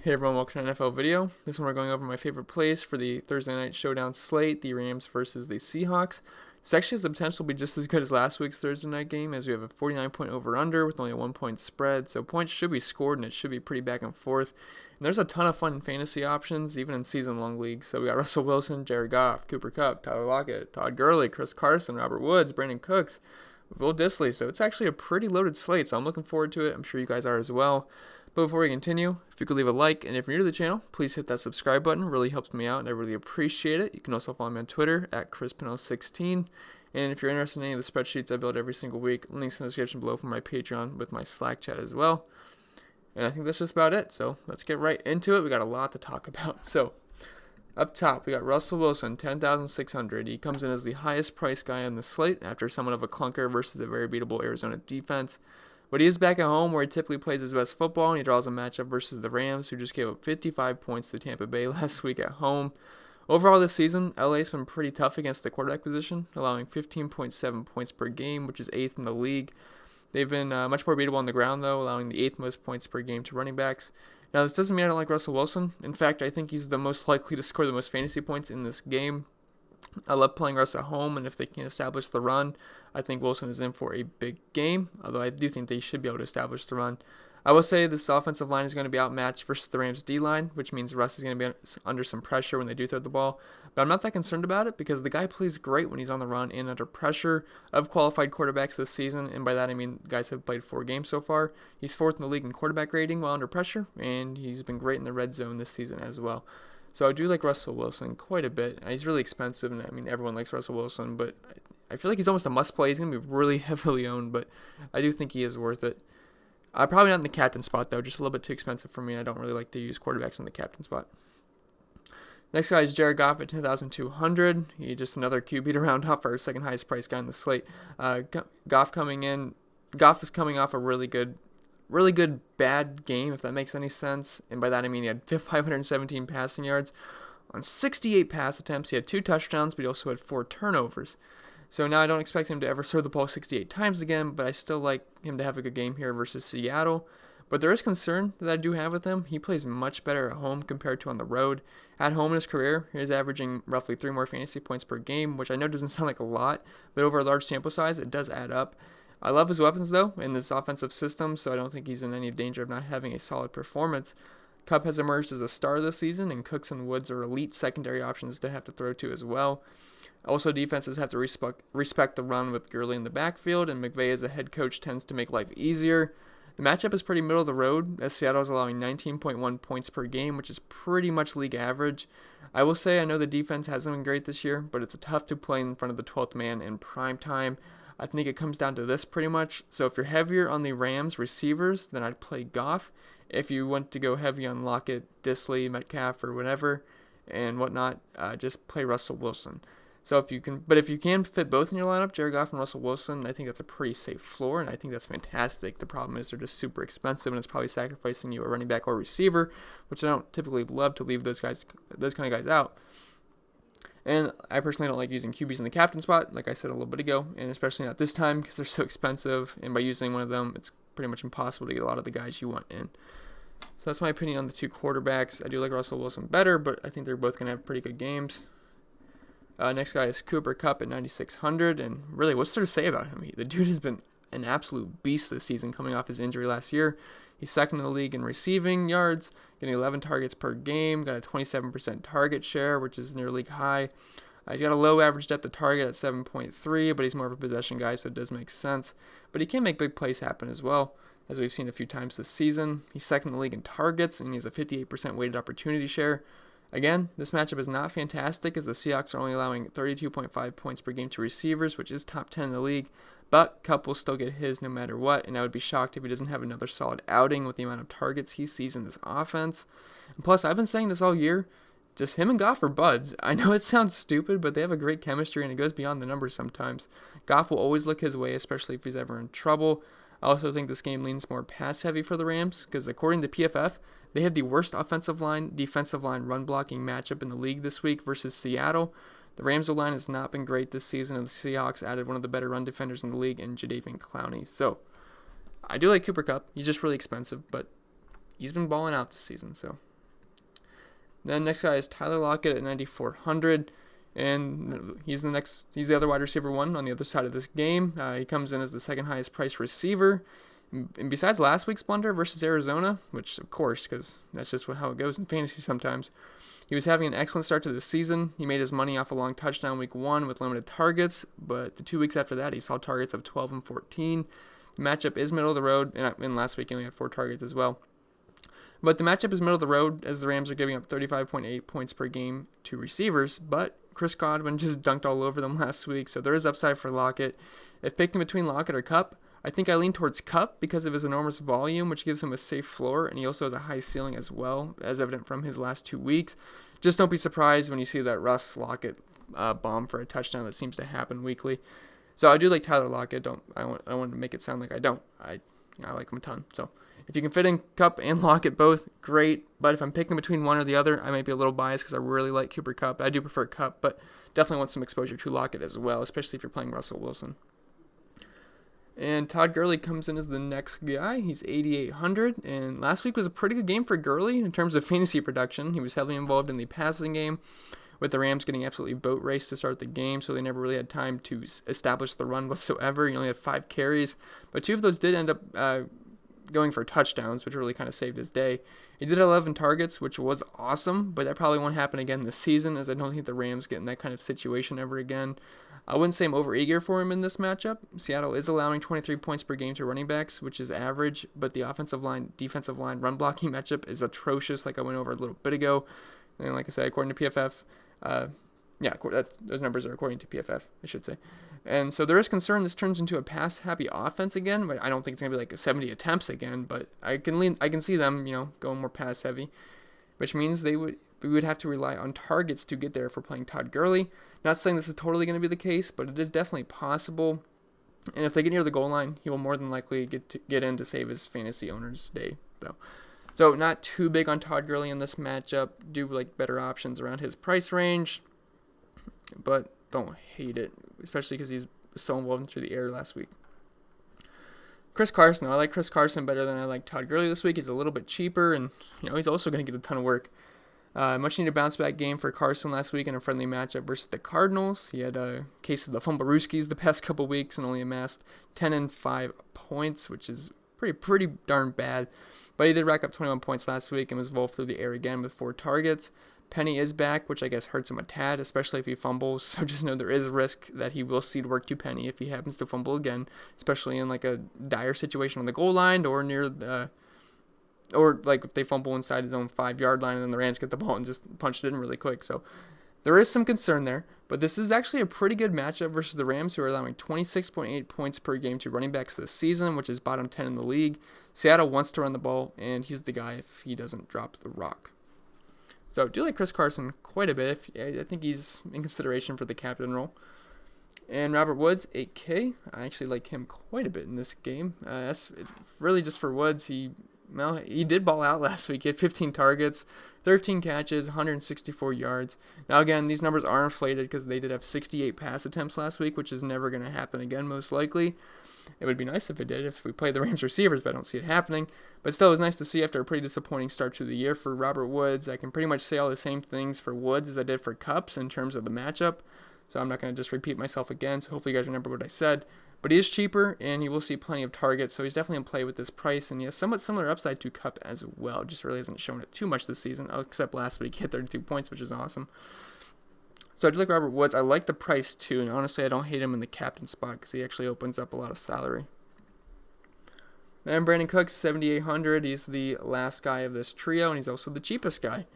Hey everyone, welcome to an NFL video. This one we're going over my favorite plays for the Thursday night showdown slate, the Rams versus the Seahawks. This actually has the potential to be just as good as last week's Thursday night game, as we have a 49-point over-under with only a 1-point spread, so points should be scored and it should be pretty back and forth. And there's a ton of fun fantasy options, even in season-long leagues. So we got Russell Wilson, Jared Goff, Cooper Kupp, Tyler Lockett, Todd Gurley, Chris Carson, Robert Woods, Brandon Cooks, Will Dissly. So it's actually a pretty loaded slate, so I'm looking forward to it. I'm sure you guys are as well. But before we continue, if you could leave a like, and if you're new to the channel, please hit that subscribe button. It really helps me out, and I really appreciate it. You can also follow me on Twitter at ChrisPinell16. And if you're interested in any of the spreadsheets I build every single week, links in the description below for my Patreon with my Slack chat as well. And I think that's just about it. So let's get right into it. We got a lot to talk about. So up top, we got Russell Wilson, 10,600. He comes in as the highest price guy on the slate after somewhat of a clunker versus a very beatable Arizona defense. But he is back at home where he typically plays his best football, and he draws a matchup versus the Rams, who just gave up 55 points to Tampa Bay last week at home. Overall this season, LA's been pretty tough against the quarterback position, allowing 15.7 points per game, which is 8th in the league. They've been much more beatable on the ground, though, allowing the 8th most points per game to running backs. Now, this doesn't mean I don't like Russell Wilson. In fact, I think he's the most likely to score the most fantasy points in this game. I love playing Russ at home, and if they can establish the run, I think Wilson is in for a big game, although I do think they should be able to establish the run. I will say this offensive line is going to be outmatched versus the Rams' D-line, which means Russ is going to be under some pressure when they do throw the ball. But I'm not that concerned about it because the guy plays great when he's on the run and under pressure. Of qualified quarterbacks this season, and by that I mean guys have played 4 games so far. He's 4th in the league in quarterback rating while under pressure, and he's been great in the red zone this season as well. So I do like Russell Wilson quite a bit. He's really expensive, and I mean everyone likes Russell Wilson, but I feel like he's almost a must-play. He's going to be really heavily owned, but I do think he is worth it. Probably not in the captain spot, though. Just a little bit too expensive for me. I don't really like to use quarterbacks in the captain spot. Next guy is Jared Goff at 10,200. He's just another QB to round off our second highest price guy on the slate. Goff is coming off a really good bad game, if that makes any sense. And by that I mean he had 517 passing yards on 68 pass attempts. He had 2 touchdowns, but he also had 4 turnovers. So now I don't expect him to ever throw the ball 68 times again, but I still like him to have a good game here versus Seattle. But there is concern that I do have with him. He plays much better at home compared to on the road. At home in his career, he's averaging roughly 3 more fantasy points per game, which I know doesn't sound like a lot, but over a large sample size, it does add up. I love his weapons, though, in this offensive system, so I don't think he's in any danger of not having a solid performance. Kupp has emerged as a star this season, and Cooks and Woods are elite secondary options to have to throw to as well. Also, defenses have to respect the run with GURLEY in the backfield, and McVay as a head coach tends to make life easier. The matchup is pretty middle of the road, as Seattle is allowing 19.1 points per game, which is pretty much league average. I will say I know the defense hasn't been great this year, but it's tough to play in front of the 12th man in prime time. I think it comes down to this pretty much. So if you're heavier on the Rams receivers, then I'd play Goff. If you want to go heavy on Lockett, Dissly, Metcalf, or whatever, and whatnot, just play Russell Wilson. So if you can fit both in your lineup, Jared Goff and Russell Wilson, I think that's a pretty safe floor, and I think that's fantastic. The problem is they're just super expensive, and it's probably sacrificing you a running back or receiver, which I don't typically love to leave those kind of guys out. And I personally don't like using QBs in the captain spot, like I said a little bit ago, and especially not this time because they're so expensive, and by using one of them, it's pretty much impossible to get a lot of the guys you want in. So that's my opinion on the 2 quarterbacks. I do like Russell Wilson better, but I think they're both going to have pretty good games. Next guy is Cooper Kupp at 9,600, and really, what's there to say about him? The dude has been an absolute beast this season coming off his injury last year. He's 2nd in the league in receiving yards, getting 11 targets per game, got a 27% target share, which is near league high. He's got a low average depth of target at 7.3, but he's more of a possession guy, so it does make sense. But he can make big plays happen as well, as we've seen a few times this season. He's 2nd in the league in targets, and he has a 58% weighted opportunity share. Again, this matchup is not fantastic as the Seahawks are only allowing 32.5 points per game to receivers, which is top 10 in the league, but Kupp will still get his no matter what, and I would be shocked if he doesn't have another solid outing with the amount of targets he sees in this offense. And plus, I've been saying this all year, just him and Goff are buds. I know it sounds stupid, but they have a great chemistry, and it goes beyond the numbers sometimes. Goff will always look his way, especially if he's ever in trouble. I also think this game leans more pass-heavy for the Rams, because according to PFF, they have the worst offensive line, defensive line run blocking matchup in the league this week versus Seattle. The Rams' line has not been great this season, and the Seahawks added one of the better run defenders in the league in Jadeveon Clowney. So, I do like Cooper Kupp. He's just really expensive, but he's been balling out this season, so Then next guy is Tyler Lockett at 9,400. And he's the other wide receiver one on the other side of this game. He comes in as the second highest priced receiver. And besides last week's blunder versus Arizona, which of course, because that's just how it goes in fantasy sometimes, he was having an excellent start to the season. He made his money off a long touchdown week 1 with limited targets, but the 2 weeks after that, he saw targets of 12 and 14. The matchup is middle of the road, and last week he only had 4 targets as well. But the matchup is middle of the road as the Rams are giving up 35.8 points per game to receivers, but Chris Godwin just dunked all over them last week, so there is upside for Lockett. If picking between Lockett or Kupp, I think I lean towards Kupp because of his enormous volume, which gives him a safe floor, and he also has a high ceiling as well, as evident from his last 2 weeks. Just don't be surprised when you see that Russ Lockett bomb for a touchdown that seems to happen weekly. So I do like Tyler Lockett. I want to make it sound like I don't. I like him a ton. So if you can fit in Kupp and Lockett both, great. But if I'm picking between one or the other, I might be a little biased because I really like Cooper Kupp. I do prefer Kupp, but definitely want some exposure to Lockett as well, especially if you're playing Russell Wilson. And Todd Gurley comes in as the next guy. He's 8,800, and last week was a pretty good game for Gurley in terms of fantasy production. He was heavily involved in the passing game, with the Rams getting absolutely boat raced to start the game, so they never really had time to establish the run whatsoever. He only had 5 carries, but 2 of those did end up going for touchdowns, which really kind of saved his day. He did 11 targets, which was awesome, but that probably won't happen again this season, as I don't think the Rams get in that kind of situation ever again. I wouldn't say I'm over-eager for him in this matchup. Seattle is allowing 23 points per game to running backs, which is average, but the offensive line, defensive line, run blocking matchup is atrocious, like I went over a little bit ago. And like I said, according to PFF, those numbers are according to PFF, I should say. And so there is concern this turns into a pass-happy offense again, but I don't think it's going to be like 70 attempts again, but I can see them, going more pass-heavy, which means we would have to rely on targets to get there if we're playing Todd Gurley. Not saying this is totally going to be the case, but it is definitely possible. And if they get near the goal line, he will more than likely get in to save his fantasy owner's day, though. So not too big on Todd Gurley in this matchup. Do like better options around his price range, but don't hate it, especially because he's so involved through the air last week. Chris Carson. I like Chris Carson better than I like Todd Gurley this week. He's a little bit cheaper, and he's also going to get a ton of work. Much needed bounce back game for Carson last week in a friendly matchup versus the Cardinals. He had a case of the Fumblerooskies the past couple weeks and only amassed 10 and 5 points, which is pretty darn bad. But he did rack up 21 points last week and was involved through the air again with 4 targets. Penny is back, which I guess hurts him a tad, especially if he fumbles. So just know there is a risk that he will cede work to Penny if he happens to fumble again, especially in like a dire situation on the goal line or near the. Or like if they fumble inside his own 5-yard line and then the Rams get the ball and just punch it in really quick. So there is some concern there. But this is actually a pretty good matchup versus the Rams, who are allowing 26.8 points per game to running backs this season, which is bottom 10 in the league. Seattle wants to run the ball, and he's the guy if he doesn't drop the rock. So I do like Chris Carson quite a bit. I think he's in consideration for the captain role. And Robert Woods, 8K. I actually like him quite a bit in this game. That's really just for Woods. He did ball out last week. He had 15 targets, 13 catches, 164 yards. Now, again, these numbers are inflated because they did have 68 pass attempts last week, which is never going to happen again, most likely. It would be nice if it did, if we played the Rams receivers, but I don't see it happening. But still, it was nice to see after a pretty disappointing start to the year for Robert Woods. I can pretty much say all the same things for Woods as I did for Kupps in terms of the matchup. So I'm not going to just repeat myself again. So hopefully you guys remember what I said. But he is cheaper, and he will see plenty of targets, so he's definitely in play with this price, and he has somewhat similar upside to Kupp as well. Just really hasn't shown it too much this season, except last week he hit 32 points, which is awesome. So I do like Robert Woods. I like the price too, and honestly I don't hate him in the captain spot because he actually opens up a lot of salary. Then Brandon Cooks, 7,800. He's the last guy of this trio, and he's also the cheapest guy.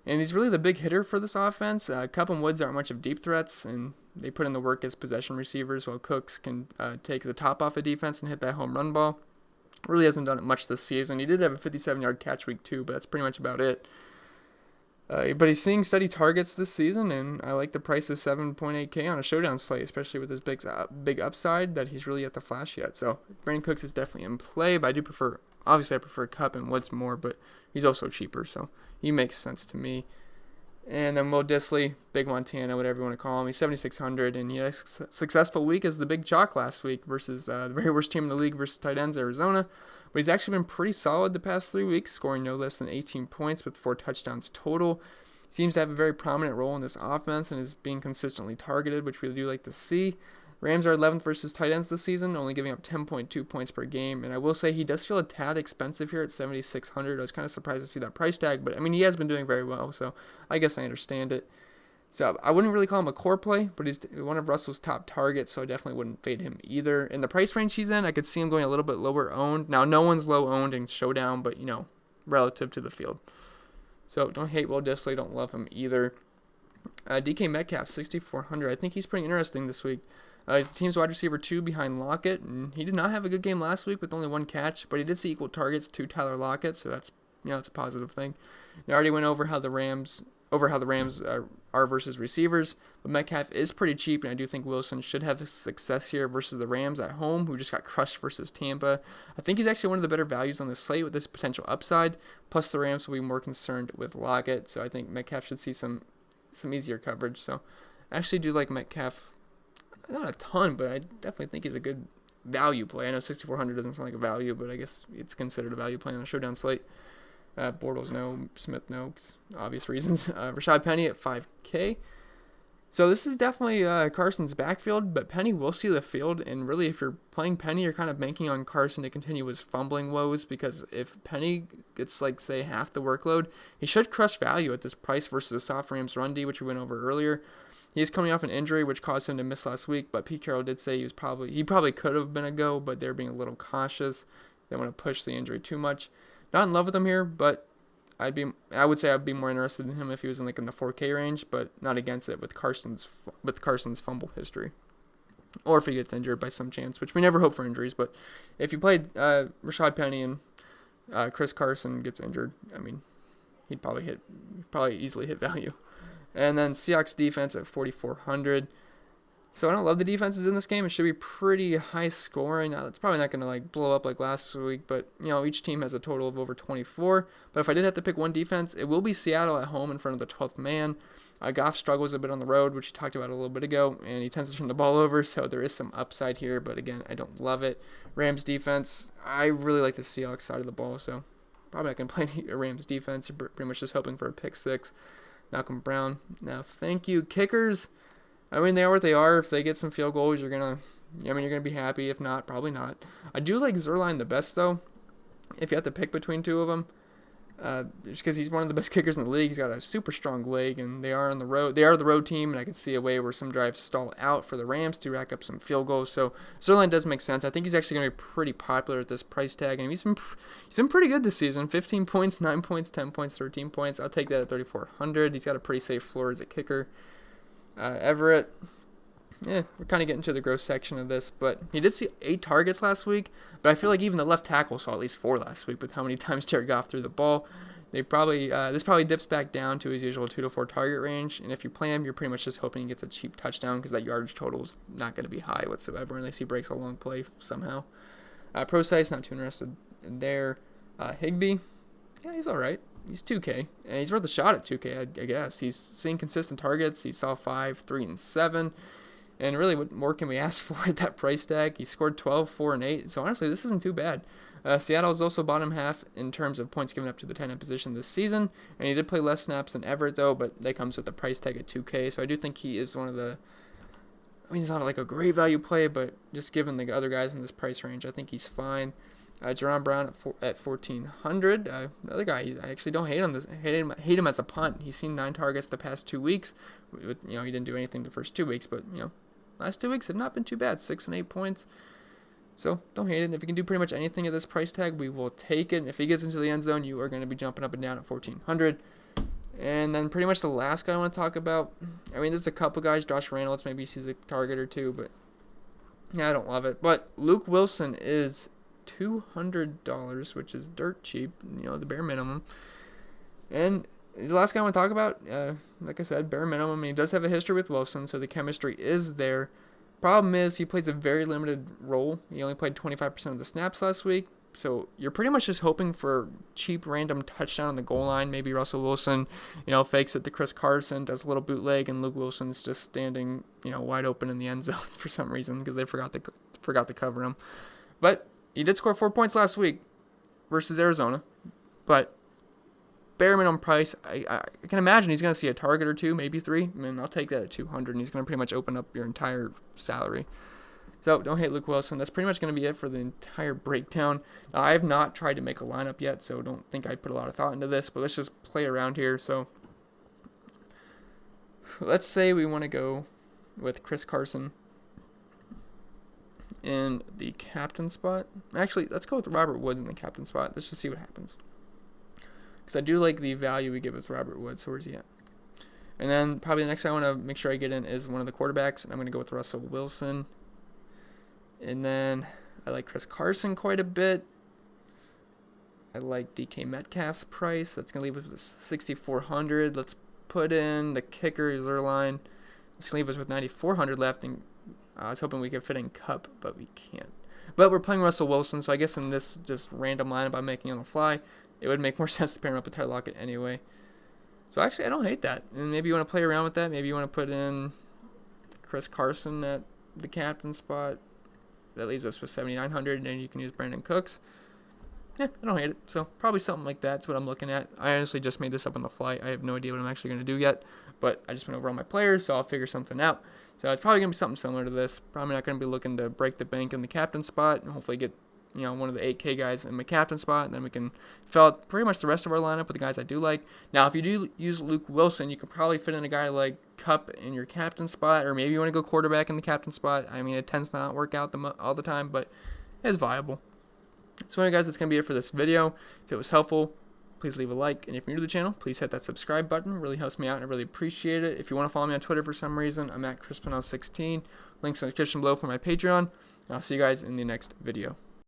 And he's really the big hitter for this offense. Kupp and Woods aren't much of deep threats, and they put in the work as possession receivers, while Cooks can take the top off of defense and hit that home run ball. Really hasn't done it much this season. He did have a 57-yard catch week too, but that's pretty much about it. But he's seeing steady targets this season, and I like the price of 7.8K on a showdown slate, especially with his big upside that he's really yet to flash yet. So Brandon Cooks is definitely in play, but I prefer Kupp and Woods more, but he's also cheaper, so he makes sense to me. And then Will Dissly, Big Montana, whatever you want to call him, he's 7,600, and he had a successful week as the Big Chalk last week versus the very worst team in the league versus tight ends, Arizona. But he's actually been pretty solid the past 3 weeks, scoring no less than 18 points with 4 touchdowns total. Seems to have a very prominent role in this offense and is being consistently targeted, which we do like to see. Rams are 11th versus tight ends this season, only giving up 10.2 points per game. And I will say he does feel a tad expensive here at $7,600. I was kind of surprised to see that price tag, but I mean, he has been doing very well, so I guess I understand it. So I wouldn't really call him a core play, but he's one of Russell's top targets, so I definitely wouldn't fade him either. In the price range he's in, I could see him going a little bit lower owned. Now, no one's low owned in Showdown, but, relative to the field. So don't hate Will Dissly, don't love him either. DK Metcalf, 6,400. I think he's pretty interesting this week. He's the team's wide receiver 2 behind Lockett, and he did not have a good game last week with only 1 catch, but he did see equal targets to Tyler Lockett, so that's a positive thing. I already went over how the Rams are versus receivers, but Metcalf is pretty cheap, and I do think Wilson should have success here versus the Rams at home, who just got crushed versus Tampa. I think he's actually one of the better values on the slate with this potential upside, plus the Rams will be more concerned with Lockett, so I think Metcalf should see some easier coverage. So I actually do like Metcalf. Not a ton, but I definitely think he's a good value play. I know 6,400 doesn't sound like a value, but I guess it's considered a value play on a Showdown slate. Bortles, no. Smith, no. Obvious reasons. Rashad Penny at 5K. So this is definitely Carson's backfield, but Penny will see the field. And really, if you're playing Penny, you're kind of banking on Carson to continue his fumbling woes, because if Penny gets, say, half the workload, he should crush value at this price versus the soft Rams run D, which we went over earlier. He is coming off an injury, which caused him to miss last week, but Pete Carroll did say he probably could have been a go, but they're being a little cautious. They want to push the injury too much. Not in love with him here, but I would say I'd be more interested in him if he was in the 4K range, but not against it with Carson's fumble history, or if he gets injured by some chance, which we never hope for injuries. But if you played Rashad Penny and Chris Carson gets injured, I mean, he'd probably easily hit value. And then Seahawks defense at 4,400. So I don't love the defenses in this game. It should be pretty high scoring. It's probably not going to blow up like last week, but each team has a total of over 24. But if I did have to pick one defense, it will be Seattle at home in front of the 12th man. Goff struggles a bit on the road, which we talked about a little bit ago, and he tends to turn the ball over, so there is some upside here, but again, I don't love it. Rams defense, I really like the Seahawks side of the ball, so probably not going to play a Rams defense. Pretty much just hoping for a pick 6. Malcolm Brown. Now, thank you. Kickers, I mean, they are what they are. If they get some field goals, you're going to be happy. If not, probably not. I do like Zuerlein the best, though, if you have to pick between two of them. Just because he's one of the best kickers in the league. He's got a super strong leg, and they are on the road. They are the road team, and I can see a way where some drives stall out for the Rams to rack up some field goals. So Zuerlein does make sense. I think he's actually going to be pretty popular at this price tag, and he's been pretty good this season. 15 points, 9 points, 10 points, 13 points. I'll take that at 3,400. He's got a pretty safe floor as a kicker. Everett. We're kind of getting to the gross section of this, but he did see 8 targets last week, but I feel like even the left tackle saw at least 4 last week with how many times Jared Goff threw the ball. This probably dips back down to his usual 2 to 4 target range, and if you play him, you're pretty much just hoping he gets a cheap touchdown because that yardage total is not going to be high whatsoever unless he breaks a long play somehow. Pro-Size, not too interested in there. HIGBEE, yeah, he's all right. He's 2K, and he's worth a shot at 2K, I guess. He's seeing consistent targets. He saw 5, 3, and 7. And really, what more can we ask for at that price tag? He scored 12, 4, and 8. So honestly, this isn't too bad. Seattle is also bottom half in terms of points given up to the tight end position this season. And he did play less snaps than Everett, though, but that comes with the price tag at 2K. So I do think he is one of the... I mean, he's not like a great value play, but just given the other guys in this price range, I think he's fine. Jerron Brown at 1,400. Another guy, I actually don't hate him. Hate him as a punt. He's seen 9 targets the past 2 weeks. He didn't do anything the first 2 weeks, but last 2 weeks have not been too bad. 6 and 8 points. So don't hate it. If you can do pretty much anything at this price tag, we will take it. If he gets into the end zone, you are going to be jumping up and down at 1,400. And then pretty much the last guy I want to talk about. I mean, there's a couple guys. Josh Reynolds, maybe he sees a target or two, but yeah, I don't love it. But Luke Wilson is $200, which is dirt cheap, the bare minimum. And he's the last guy I want to talk about. Like I said, bare minimum. I mean, he does have a history with Wilson, so the chemistry is there. Problem is, he plays a very limited role. He only played 25% of the snaps last week, so you're pretty much just hoping for cheap random touchdown on the goal line. Maybe Russell Wilson, fakes it to Chris Carson, does a little bootleg, and Luke Wilson's just standing, wide open in the end zone for some reason because they forgot to cover him. But he did score 4 points last week versus Arizona, but bare minimum price, I can imagine he's going to see a target or two, maybe 3. I mean, I'll take that at 200, and he's going to pretty much open up your entire salary. So don't hate Luke Wilson. That's pretty much going to be it for the entire breakdown. Now, I have not tried to make a lineup yet, so don't think I put a lot of thought into this, but let's just play around here. So let's say we want to go with Chris Carson in the captain spot. Actually, let's go with Robert Woods in the captain spot. Let's just see what happens. Because I do like the value we give with Robert Woods. So where's he at? And then probably the next guy I want to make sure I get in is one of the quarterbacks. And I'm going to go with Russell Wilson. And then I like Chris Carson quite a bit. I like DK Metcalf's price. That's going to leave us with 6,400. Let's put in the kicker, Zerline. Let's leave us with 9,400 left. And I was hoping we could fit in Cup, but we can't. But we're playing Russell Wilson, so I guess in this just random lineup I'm making on the fly, it would make more sense to pair him up with Tyler Lockett anyway. So actually, I don't hate that. And maybe you want to play around with that. Maybe you want to put in Chris Carson at the captain spot. That leaves us with 7,900, and you can use Brandon Cooks. Yeah, I don't hate it. So probably something like that's what I'm looking at. I honestly just made this up on the fly. I have no idea what I'm actually going to do yet, but I just went over all my players, so I'll figure something out. So it's probably going to be something similar to this. Probably not going to be looking to break the bank in the captain spot and hopefully get, one of the 8K guys in my captain spot, and then we can fill out pretty much the rest of our lineup with the guys I do like. Now, if you do use Luke Wilson, you can probably fit in a guy like Cup in your captain spot, or maybe you want to go quarterback in the captain spot. I mean, it tends to not work out all the time, but it's viable. So anyway, guys, that's going to be it for this video. If it was helpful, please leave a like, and if you're new to the channel, please hit that subscribe button. It really helps me out, and I really appreciate it. If you want to follow me on Twitter for some reason, I'm at ChrisPennell16. Links in the description below for my Patreon, and I'll see you guys in the next video.